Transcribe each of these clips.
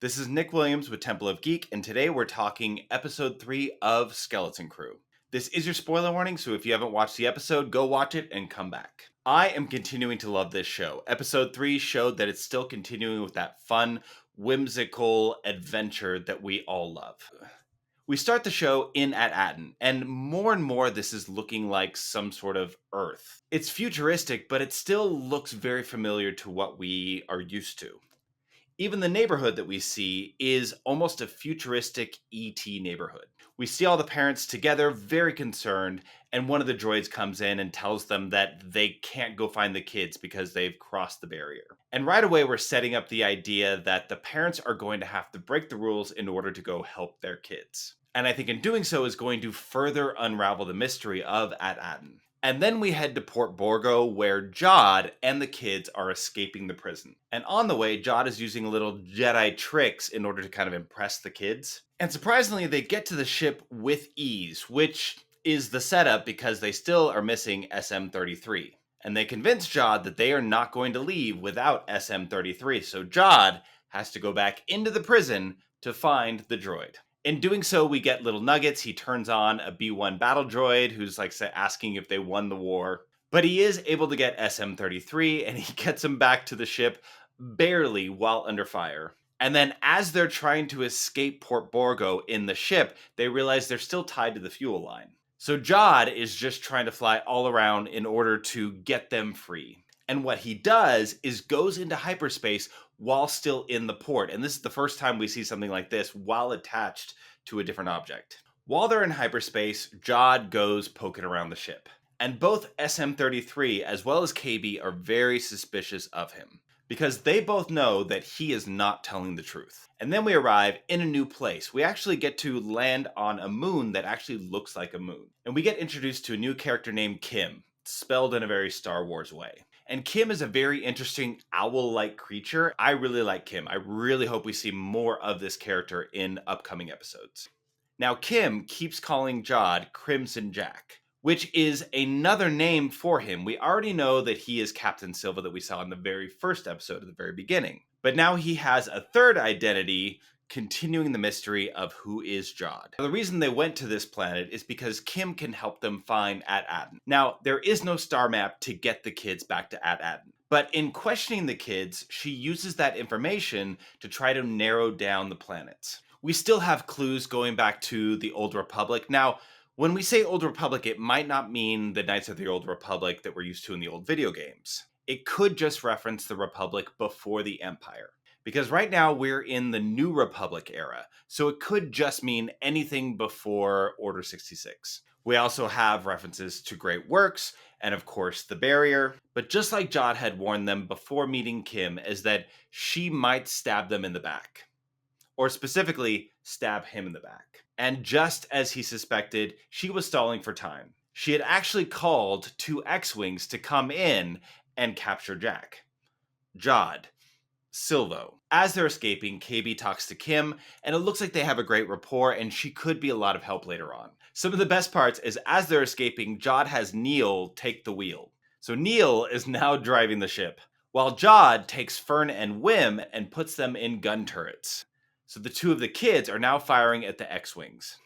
This is Nick Williams with Temple of Geek, and today we're talking episode 3 of Skeleton Crew. This is your spoiler warning, so if you haven't watched the episode, go watch it and come back. I am continuing to love this show. Episode 3 showed that it's still continuing with that fun, whimsical adventure that we all love. We start the show in At Attin, and more this is looking like some sort of Earth. It's futuristic, but it still looks very familiar to what we are used to. Even the neighborhood that we see is almost a futuristic ET neighborhood. We see all the parents together, very concerned, and one of the droids comes in and tells them that they can't go find the kids because they've crossed the barrier. And right away, we're setting up the idea that the parents are going to have to break the rules in order to go help their kids. And I think in doing so is going to further unravel the mystery of At Attin. And then we head to Port Borgo, where Jude and the kids are escaping the prison. And on the way, Jude is using little Jedi tricks in order to kind of impress the kids. And surprisingly, they get to the ship with ease, which is the setup because they still are missing SM-33. And they convince Jude that they are not going to leave without SM-33, so Jude has to go back into the prison to find the droid. In doing so, we get little nuggets. He turns on a B-1 battle droid who's like asking if they won the war. But he is able to get SM-33 and he gets him back to the ship barely while under fire. And then as they're trying to escape Port Borgo in the ship, they realize they're still tied to the fuel line. So Jude is just trying to fly all around in order to get them free. And what he does is goes into hyperspace while still in the port. And this is the first time we see something like this while attached to a different object. While they're in hyperspace, Jude goes poking around the ship. And both SM-33 as well as KB are very suspicious of him, because they both know that he is not telling the truth. And then we arrive in a new place. We actually get to land on a moon that actually looks like a moon. And we get introduced to a new character named Kh'ymm, spelled in a very Star Wars way. And Kh'ymm is a very interesting owl-like creature. I really like Kh'ymm. I really hope we see more of this character in upcoming episodes. Now, Kh'ymm keeps calling Jude Crimson Jack, which is another name for him. We already know that he is Captain Silva that we saw in the very first episode at the very beginning. But now he has a third identity, continuing the mystery of who is Jude. The reason they went to this planet is because Kh'ymm can help them find At Attin. Now, there is no star map to get the kids back to At Attin, but in questioning the kids, she uses that information to try to narrow down the planets. We still have clues going back to the Old Republic. Now, when we say Old Republic, it might not mean the Knights of the Old Republic that we're used to in the old video games. It could just reference the Republic before the Empire. Because right now we're in the New Republic era, so it could just mean anything before Order 66. We also have references to Great Works, and of course the Barrier. But just like Jude had warned them before meeting Kh'ymm, is that she might stab them in the back. Or specifically, stab him in the back. And just as he suspected, she was stalling for time. She had actually called 2 X-Wings to come in and capture Jack. Jude. Silvo. As they're escaping, KB talks to Kh'ymm, and it looks like they have a great rapport, and she could be a lot of help later on. Some of the best parts is as they're escaping, Jude has Neil take the wheel. So Neil is now driving the ship, while Jude takes Fern and Whim and puts them in gun turrets. So the 2 of the kids are now firing at the X-Wings.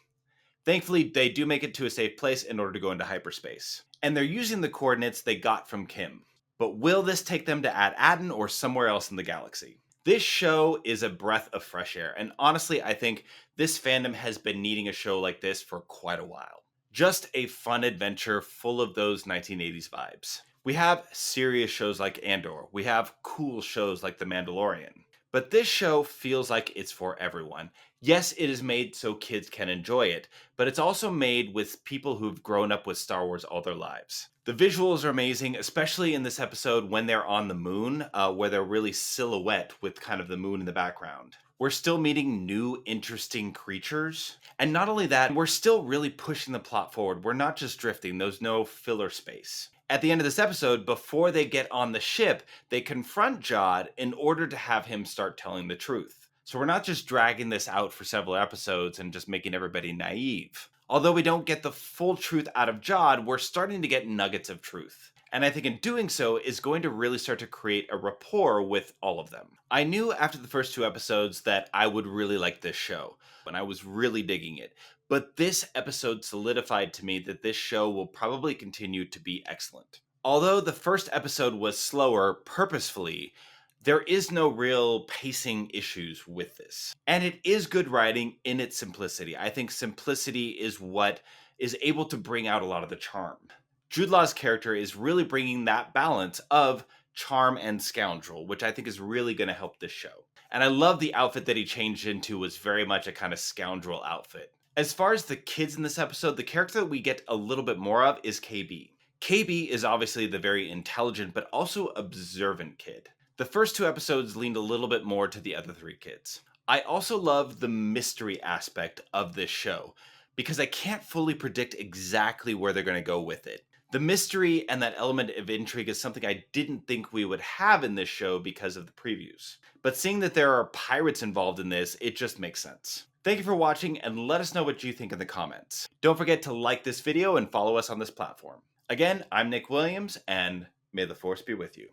Thankfully, they do make it to a safe place in order to go into hyperspace. And they're using the coordinates they got from Kh'ymm. But will this take them to At Attin or somewhere else in the galaxy? This show is a breath of fresh air, and honestly, I think this fandom has been needing a show like this for quite a while. Just a fun adventure full of those 1980s vibes. We have serious shows like Andor. We have cool shows like The Mandalorian. But this show feels like it's for everyone. Yes, it is made so kids can enjoy it, but it's also made with people who've grown up with Star Wars all their lives. The visuals are amazing, especially in this episode when they're on the moon, where they're really silhouette with kind of the moon in the background. We're still meeting new, interesting creatures. And not only that, we're still really pushing the plot forward. We're not just drifting. There's no filler space. At the end of this episode, before they get on the ship, they confront Jude in order to have him start telling the truth. So we're not just dragging this out for several episodes and just making everybody naive. Although we don't get the full truth out of Jude, we're starting to get nuggets of truth. And I think in doing so is going to really start to create a rapport with all of them. I knew after the first 2 episodes that I would really like this show, and I was really digging it. But this episode solidified to me that this show will probably continue to be excellent. Although the first episode was slower purposefully, there is no real pacing issues with this. And it is good writing in its simplicity. I think simplicity is what is able to bring out a lot of the charm. Jude Law's character is really bringing that balance of charm and scoundrel, which I think is really going to help this show. And I love the outfit that he changed into was very much a kind of scoundrel outfit. As far as the kids in this episode, the character that we get a little bit more of is KB. KB is obviously the very intelligent but also observant kid. The first 2 episodes leaned a little bit more to the other 3 kids. I also love the mystery aspect of this show because I can't fully predict exactly where they're going to go with it. The mystery and that element of intrigue is something I didn't think we would have in this show because of the previews. But seeing that there are pirates involved in this, it just makes sense. Thank you for watching, and let us know what you think in the comments. Don't forget to like this video and follow us on this platform. Again, I'm Nick Williams, and may the Force be with you.